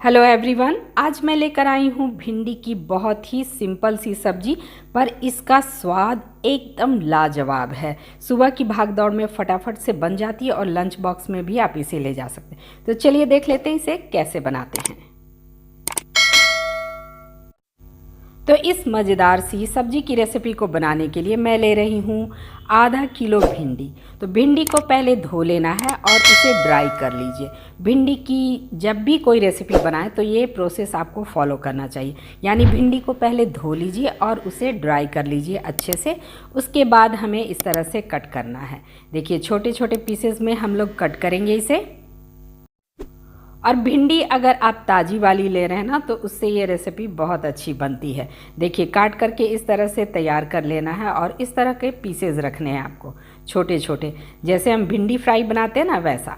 Hello everyone, आज मैं लेकर आई हूँ भिंडी की बहुत ही सिंपल सी सब्जी, पर इसका स्वाद एकदम लाजवाब है। सुबह की भागदौड़ में फटाफट से बन जाती है और लंच बॉक्स में भी आप इसे ले जा सकते हैं। तो चलिए देख लेते हैं इसे कैसे बनाते हैं। तो इस मज़ेदार सी सब्जी की रेसिपी को बनाने के लिए मैं ले रही हूँ आधा किलो भिंडी। तो भिंडी को पहले धो लेना है और उसे ड्राई कर लीजिए। भिंडी की जब भी कोई रेसिपी बनाए तो ये प्रोसेस आपको फॉलो करना चाहिए, यानी भिंडी को पहले धो लीजिए और उसे ड्राई कर लीजिए अच्छे से। उसके बाद हमें इस तरह से कट करना है। देखिए छोटे छोटे पीसेस में हम लोग कट करेंगे इसे। और भिंडी अगर आप ताज़ी वाली ले रहे हैं ना, तो उससे ये रेसिपी बहुत अच्छी बनती है। देखिए काट करके इस तरह से तैयार कर लेना है और इस तरह के पीसेस रखने हैं आपको छोटे छोटे, जैसे हम भिंडी फ्राई बनाते हैं ना वैसा।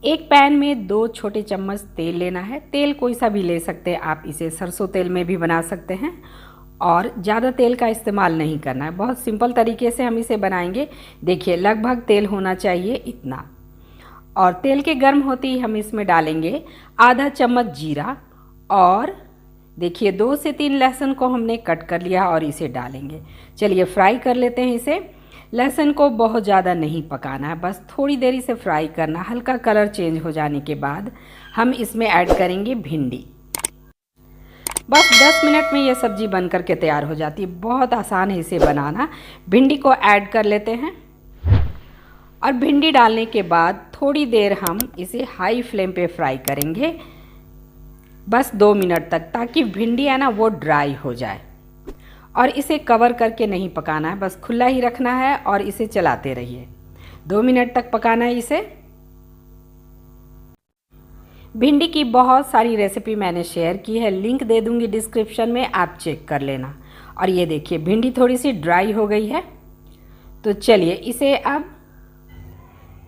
एक पैन में 2 छोटे चम्मच तेल लेना है। तेल कोई सा भी ले सकते हैं आप, इसे सरसों तेल में भी बना सकते हैं और ज़्यादा तेल का इस्तेमाल नहीं करना है। बहुत सिंपल तरीके से हम इसे बनाएंगे। देखिए लगभग तेल होना चाहिए इतना। और तेल के गर्म होते ही हम इसमें डालेंगे आधा चम्मच जीरा और देखिए 2 से 3 लहसुन को हमने कट कर लिया और इसे डालेंगे। चलिए फ्राई कर लेते हैं इसे। लहसुन को बहुत ज़्यादा नहीं पकाना है, बस थोड़ी देर इसे फ्राई करना। हल्का कलर चेंज हो जाने के बाद हम इसमें ऐड करेंगे भिंडी। बस 10 मिनट में ये सब्ज़ी बन कर के तैयार हो जाती है। बहुत आसान है इसे बनाना। भिंडी को ऐड कर लेते हैं और भिंडी डालने के बाद थोड़ी देर हम इसे हाई फ्लेम पे फ्राई करेंगे, बस 2 मिनट तक, ताकि भिंडी है ना वो ड्राई हो जाए। और इसे कवर करके नहीं पकाना है, बस खुला ही रखना है और इसे चलाते रहिए। 2 मिनट तक पकाना है इसे। भिंडी की बहुत सारी रेसिपी मैंने शेयर की है, लिंक दे दूंगी डिस्क्रिप्शन में, आप चेक कर लेना। और ये देखिए भिंडी थोड़ी सी ड्राई हो गई है। तो चलिए इसे अब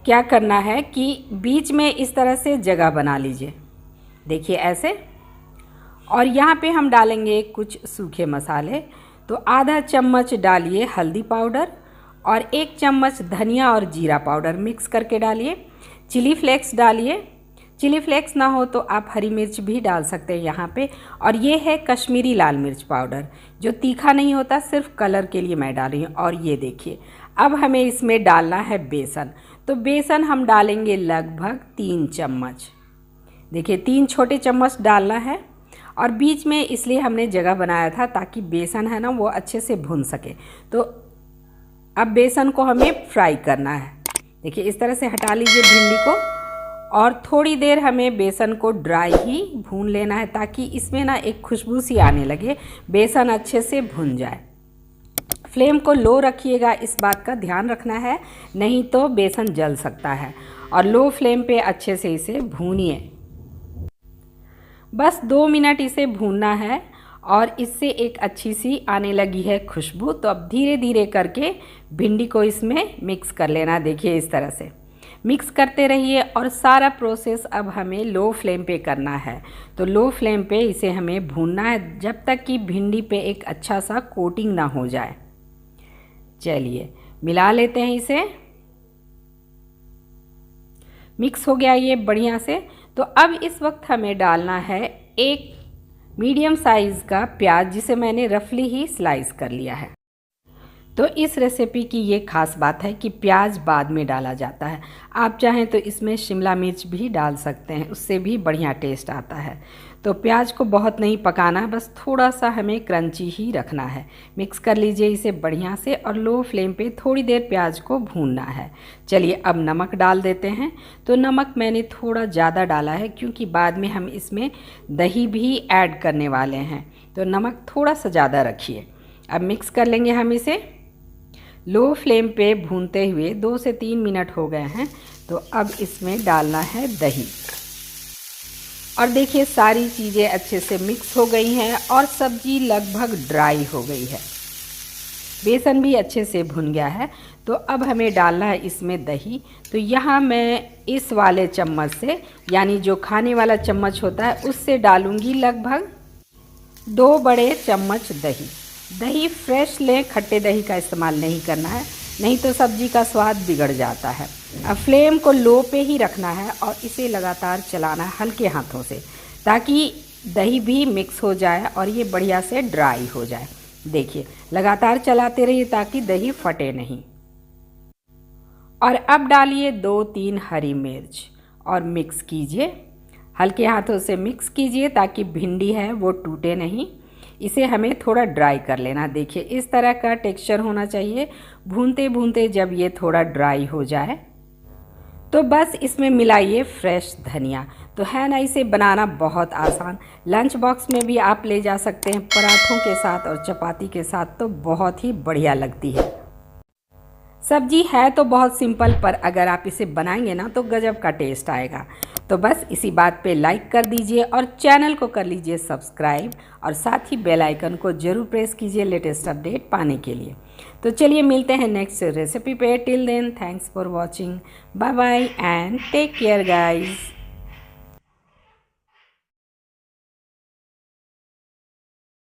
क्या करना है कि बीच में इस तरह से जगह बना लीजिए, देखिए ऐसे। और यहाँ पे हम डालेंगे कुछ सूखे मसाले। तो आधा चम्मच डालिए हल्दी पाउडर और 1 चम्मच धनिया और जीरा पाउडर मिक्स करके डालिए। चिली फ्लेक्स डालिए। चिली फ्लेक्स ना हो तो आप हरी मिर्च भी डाल सकते हैं यहाँ पे। और ये है कश्मीरी लाल मिर्च पाउडर, जो तीखा नहीं होता, सिर्फ कलर के लिए मैं डाल रही हूँ। और ये देखिए अब हमें इसमें डालना है बेसन। तो बेसन हम डालेंगे लगभग 3 चम्मच। देखिए 3 छोटे चम्मच डालना है। और बीच में इसलिए हमने जगह बनाया था ताकि बेसन है ना वो अच्छे से भुन सके। तो अब बेसन को हमें फ्राई करना है। देखिए इस तरह से हटा लीजिए भिंडी को और थोड़ी देर हमें बेसन को ड्राई ही भून लेना है, ताकि इसमें ना एक खुशबू सी आने लगे, बेसन अच्छे से भुन जाए। फ्लेम को लो रखिएगा, इस बात का ध्यान रखना है, नहीं तो बेसन जल सकता है। और लो फ्लेम पे अच्छे से इसे भूनिए। बस 2 मिनट इसे भूनना है और इससे एक अच्छी सी आने लगी है खुशबू। तो अब धीरे धीरे करके भिंडी को इसमें मिक्स कर लेना। देखिए इस तरह से मिक्स करते रहिए और सारा प्रोसेस अब हमें लो फ्लेम पे करना है। तो लो फ्लेम पे इसे हमें भूनना है जब तक कि भिंडी पे एक अच्छा सा कोटिंग ना हो जाए। चलिए मिला लेते हैं इसे। मिक्स हो गया ये बढ़िया से। तो अब इस वक्त हमें डालना है 1 मीडियम साइज़ का प्याज, जिसे मैंने रफली ही स्लाइस कर लिया है। तो इस रेसिपी की ये खास बात है कि प्याज बाद में डाला जाता है। आप चाहें तो इसमें शिमला मिर्च भी डाल सकते हैं, उससे भी बढ़िया टेस्ट आता है। तो प्याज को बहुत नहीं पकाना है, बस थोड़ा सा हमें क्रंची ही रखना है। मिक्स कर लीजिए इसे बढ़िया से और लो फ्लेम पे थोड़ी देर प्याज को भूनना है। चलिए अब नमक डाल देते हैं। तो नमक मैंने थोड़ा ज़्यादा डाला है, क्योंकि बाद में हम इसमें दही भी ऐड करने वाले हैं। तो नमक थोड़ा सा ज़्यादा रखिए। अब मिक्स कर लेंगे हम इसे। लो फ्लेम पे भूनते हुए 2 से 3 मिनट हो गए हैं। तो अब इसमें डालना है दही। और देखिए सारी चीज़ें अच्छे से मिक्स हो गई हैं और सब्ज़ी लगभग ड्राई हो गई है। बेसन भी अच्छे से भुन गया है। तो अब हमें डालना है इसमें दही। तो यहाँ मैं इस वाले चम्मच से, यानी जो खाने वाला चम्मच होता है, उससे डालूँगी लगभग 2 बड़े चम्मच दही। दही फ्रेश लें, खट्टे दही का इस्तेमाल नहीं करना है, नहीं तो सब्ज़ी का स्वाद बिगड़ जाता है। फ्लेम को लो पे ही रखना है और इसे लगातार चलाना है हल्के हाथों से, ताकि दही भी मिक्स हो जाए और ये बढ़िया से ड्राई हो जाए। देखिए लगातार चलाते रहिए ताकि दही फटे नहीं। और अब डालिए 2-3 हरी मिर्च और मिक्स कीजिए, हल्के हाथों से मिक्स कीजिए ताकि भिंडी है वो टूटे नहीं। इसे हमें थोड़ा ड्राई कर लेना। देखिए इस तरह का टेक्सचर होना चाहिए। भूनते भूनते जब ये थोड़ा ड्राई हो जाए तो बस इसमें मिलाइए फ्रेश धनिया। तो है ना, इसे बनाना बहुत आसान। लंच बॉक्स में भी आप ले जा सकते हैं, पराठों के साथ और चपाती के साथ तो बहुत ही बढ़िया लगती है। सब्जी है तो बहुत सिंपल, पर अगर आप इसे बनाएंगे ना तो गजब का टेस्ट आएगा। तो बस इसी बात पे लाइक कर दीजिए और चैनल को कर लीजिए सब्सक्राइब, और साथ ही बेल आइकन को ज़रूर प्रेस कीजिए लेटेस्ट अपडेट पाने के लिए। तो चलिए मिलते हैं नेक्स्ट रेसिपी पे। Till then thanks for watching, bye bye and take care guys.